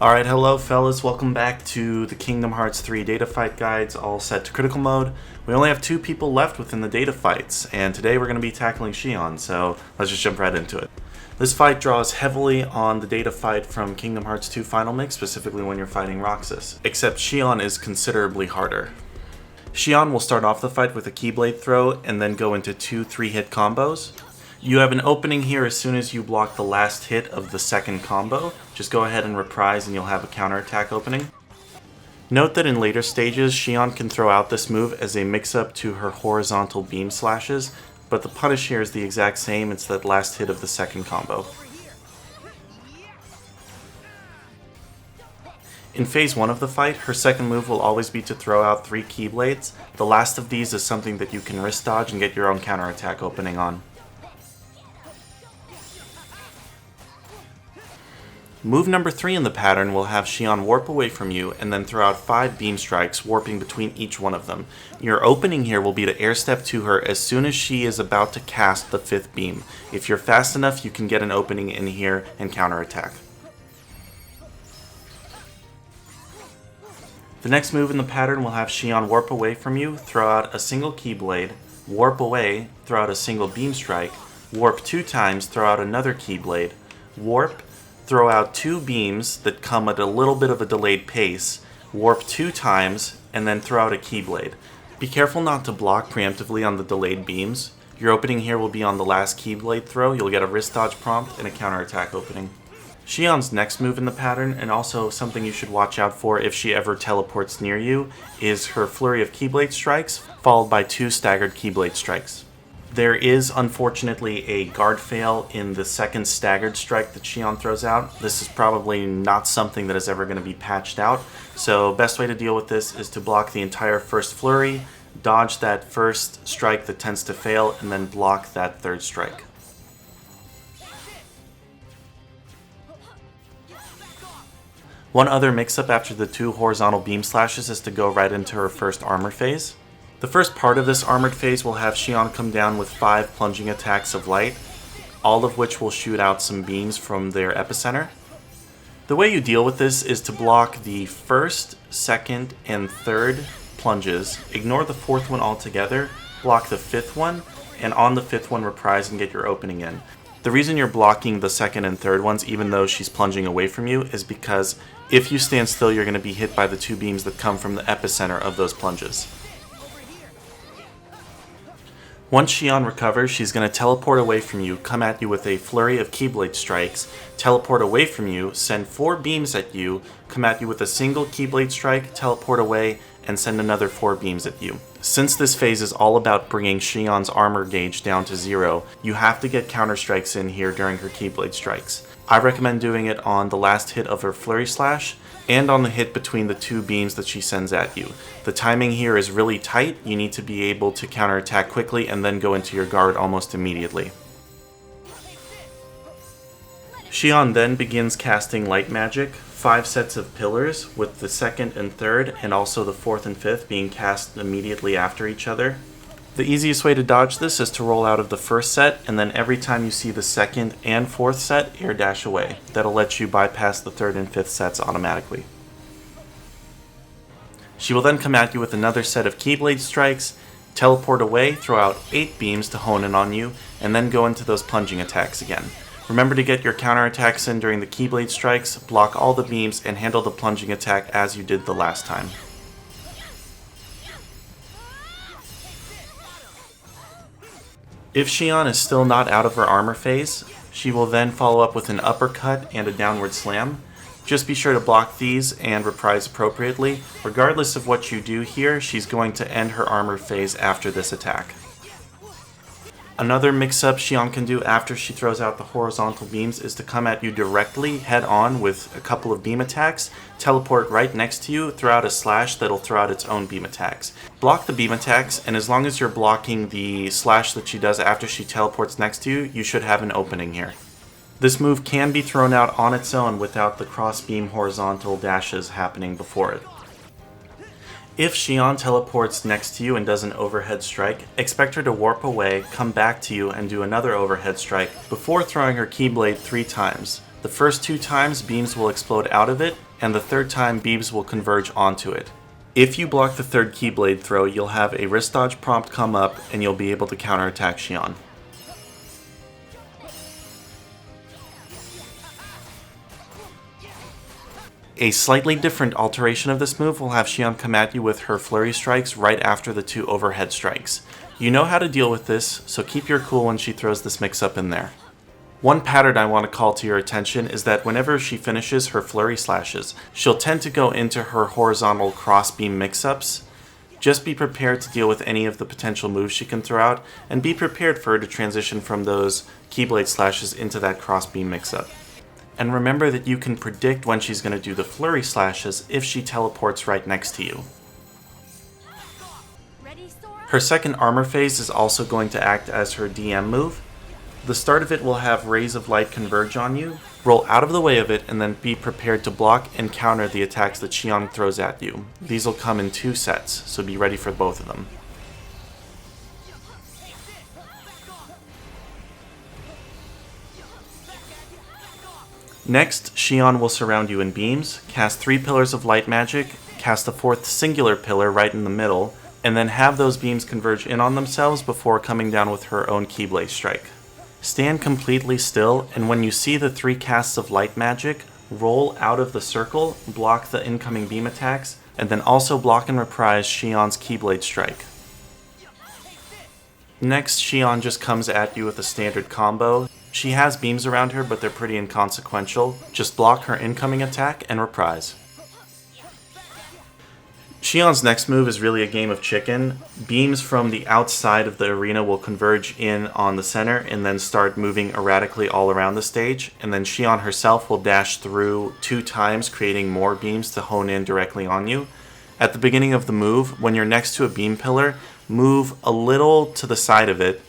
Alright, hello fellas, welcome back to the Kingdom Hearts 3 data fight guides, all set to critical mode. We only have 2 people left within the data fights, and today we're going to be tackling Xion, so let's just jump right into it. This fight draws heavily on the data fight from Kingdom Hearts 2 Final Mix, specifically when you're fighting Roxas, except Xion is considerably harder. Xion will start off the fight with a Keyblade throw, and then go into 2 3-hit combos. You have an opening here as soon as you block the last hit of the second combo. Just go ahead and reprise and you'll have a counterattack opening. Note that in later stages, Xion can throw out this move as a mix-up to her horizontal beam slashes, but the punish here is the exact same, it's that last hit of the second combo. In phase 1 of the fight, her second move will always be to throw out 3 Keyblades. The last of these is something that you can wrist dodge and get your own counterattack opening on. Move number 3 in the pattern will have Xion warp away from you and then throw out 5 beam strikes, warping between each one of them. Your opening here will be to air step to her as soon as she is about to cast the 5th beam. If you're fast enough, you can get an opening in here and counterattack. The next move in the pattern will have Xion warp away from you, throw out a single Keyblade, warp away, throw out a single beam strike, warp 2 times, throw out another Keyblade, warp, throw out 2 beams that come at a little bit of a delayed pace, warp 2 times, and then throw out a Keyblade. Be careful not to block preemptively on the delayed beams. Your opening here will be on the last Keyblade throw. You'll get a wrist dodge prompt and a counterattack opening. Xion's next move in the pattern, and also something you should watch out for if she ever teleports near you, is her flurry of Keyblade strikes, followed by 2 staggered Keyblade strikes. There is, unfortunately, a guard fail in the second staggered strike that Xion throws out. This is probably not something that is ever going to be patched out, so best way to deal with this is to block the entire first flurry, dodge that first strike that tends to fail, and then block that third strike. One other mix-up after the 2 horizontal beam slashes is to go right into her first armor phase. The first part of this armored phase will have Xion come down with 5 plunging attacks of light, all of which will shoot out some beams from their epicenter. The way you deal with this is to block the first, second, and third plunges, ignore the 4th one altogether, block the 5th one, and on the 5th one reprise and get your opening in. The reason you're blocking the 2nd and 3rd ones, even though she's plunging away from you, is because if you stand still, you're going to be hit by the 2 beams that come from the epicenter of those plunges. Once Xion recovers, she's going to teleport away from you, come at you with a flurry of Keyblade strikes, teleport away from you, send 4 beams at you, come at you with a single Keyblade strike, teleport away, and send another 4 beams at you. Since this phase is all about bringing Xion's armor gauge down to 0, you have to get counter strikes in here during her Keyblade strikes. I recommend doing it on the last hit of her Flurry Slash, and on the hit between the 2 beams that she sends at you. The timing here is really tight, you need to be able to counterattack quickly and then go into your guard almost immediately. Xion then begins casting light magic, 5 sets of pillars, with the 2nd and 3rd, and also the 4th and 5th being cast immediately after each other. The easiest way to dodge this is to roll out of the first set, and then every time you see the 2nd and 4th set, air dash away. That'll let you bypass the 3rd and 5th sets automatically. She will then come at you with another set of Keyblade strikes, teleport away, throw out 8 beams to hone in on you, and then go into those plunging attacks again. Remember to get your counterattacks in during the Keyblade strikes, block all the beams, and handle the plunging attack as you did the last time. If Xion is still not out of her armor phase, she will then follow up with an uppercut and a downward slam. Just be sure to block these and reprise appropriately. Regardless of what you do here, she's going to end her armor phase after this attack. Another mix-up Xion can do after she throws out the horizontal beams is to come at you directly, head-on, with a couple of beam attacks, teleport right next to you, throw out a slash that'll throw out its own beam attacks. Block the beam attacks, and as long as you're blocking the slash that she does after she teleports next to you, you should have an opening here. This move can be thrown out on its own without the cross-beam horizontal dashes happening before it. If Xion teleports next to you and does an overhead strike, expect her to warp away, come back to you, and do another overhead strike before throwing her Keyblade 3 times. The first 2 times, beams will explode out of it. and the third time beams will converge onto it. If you block the third Keyblade throw, you'll have a wrist dodge prompt come up and you'll be able to counterattack Xion. A slightly different alteration of this move will have Xion come at you with her flurry strikes right after the 2 overhead strikes. You know how to deal with this, so keep your cool when she throws this mix-up in there. One pattern I want to call to your attention is that whenever she finishes her flurry slashes, she'll tend to go into her horizontal cross-beam mix-ups. Just be prepared to deal with any of the potential moves she can throw out, and be prepared for her to transition from those Keyblade slashes into that cross-beam mix-up. And remember that you can predict when she's going to do the flurry slashes if she teleports right next to you. Her second armor phase is also going to act as her DM move. The start of it will have rays of light converge on you, roll out of the way of it, and then be prepared to block and counter the attacks that Xion throws at you. These will come in 2 sets, so be ready for both of them. Next, Xion will surround you in beams, cast 3 pillars of light magic, cast a 4th singular pillar right in the middle, and then have those beams converge in on themselves before coming down with her own Keyblade strike. Stand completely still, and when you see the 3 casts of light magic, roll out of the circle, block the incoming beam attacks, and then also block and reprise Xion's Keyblade strike. Next, Xion just comes at you with a standard combo. She has beams around her, but they're pretty inconsequential. Just block her incoming attack and reprise. Xion's next move is really a game of chicken. Beams from the outside of the arena will converge in on the center and then start moving erratically all around the stage. And then Xion herself will dash through 2 times, creating more beams to hone in directly on you. At the beginning of the move, when you're next to a beam pillar, move a little to the side of it,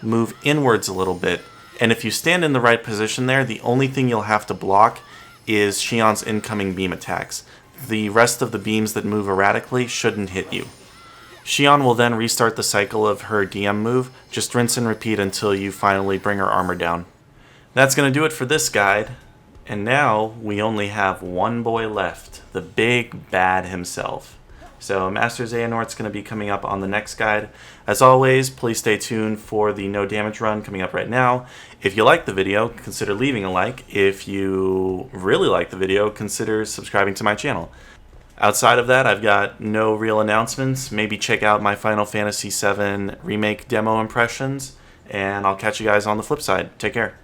move inwards a little bit, and if you stand in the right position there, the only thing you'll have to block is Xion's incoming beam attacks. The rest of the beams that move erratically shouldn't hit you. Xion will then restart the cycle of her DM move. Just rinse and repeat until you finally bring her armor down. That's going to do it for this guide. And now we only have one boy left, the big bad himself. So Master Xehanort's going to be coming up on the next guide. As always, please stay tuned for the no damage run coming up right now. If you like the video, consider leaving a like. If you really like the video, consider subscribing to my channel. Outside of that, I've got no real announcements. Maybe check out my Final Fantasy VII Remake demo impressions, and I'll catch you guys on the flip side. Take care.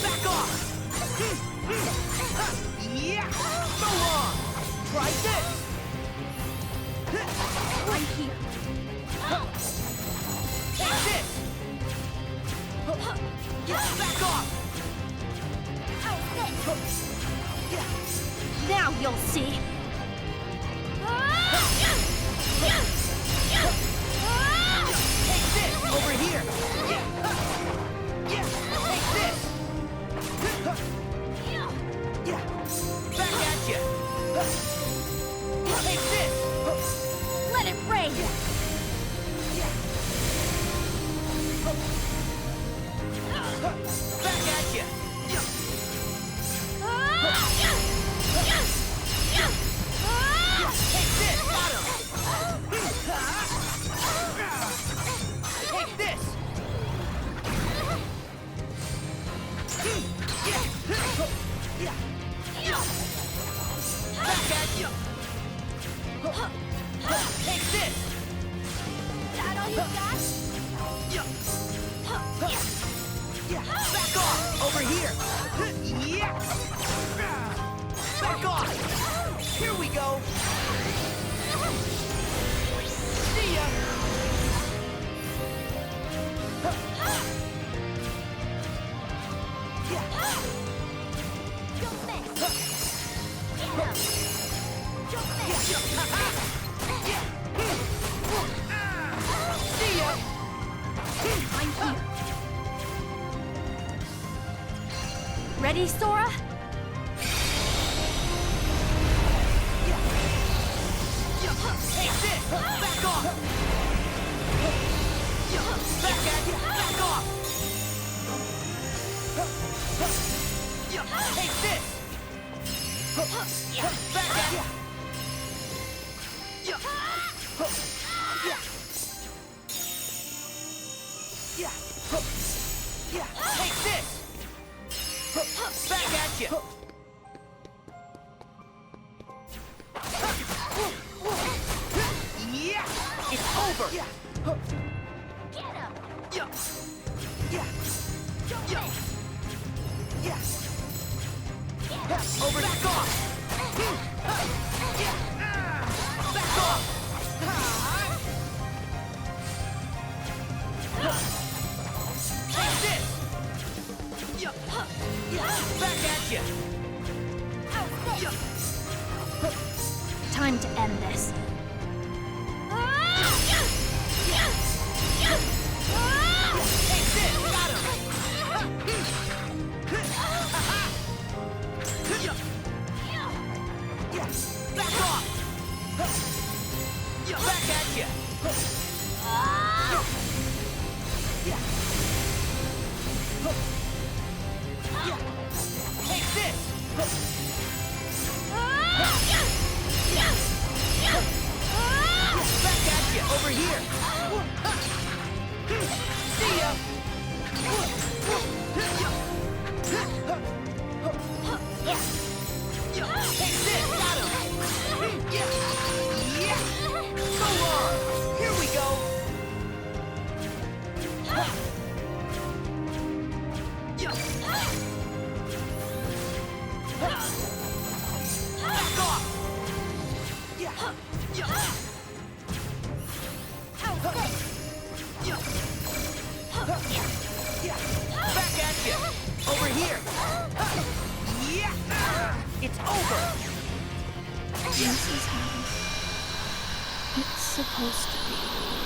Back off! Yeah! So long! Try this! I'm here. Take this! Back off! Now you'll see. Take this! Over here! Take this! Back at you! Take this! Let it rain. Back at you! Take this! Got him! Take this! Back at you! Take this! That all you got? Back off! Over here! Back off! Here we go! Ready, Sora? Take this! Back off! Back at you! Back off! Take this! Back at you! Take this! Back at you! Yeah! It's over! Get him! Over! Back off! Back off! Take this! Back at you! Time to end this. Take this! Got him! Back off! Back at you! Take this! Back at you! Over here! See ya! Take this! Got him! Yeah! So long! Here we go! Back off! Back at you! Over here! Yeah! It's over! This is how it's supposed to be.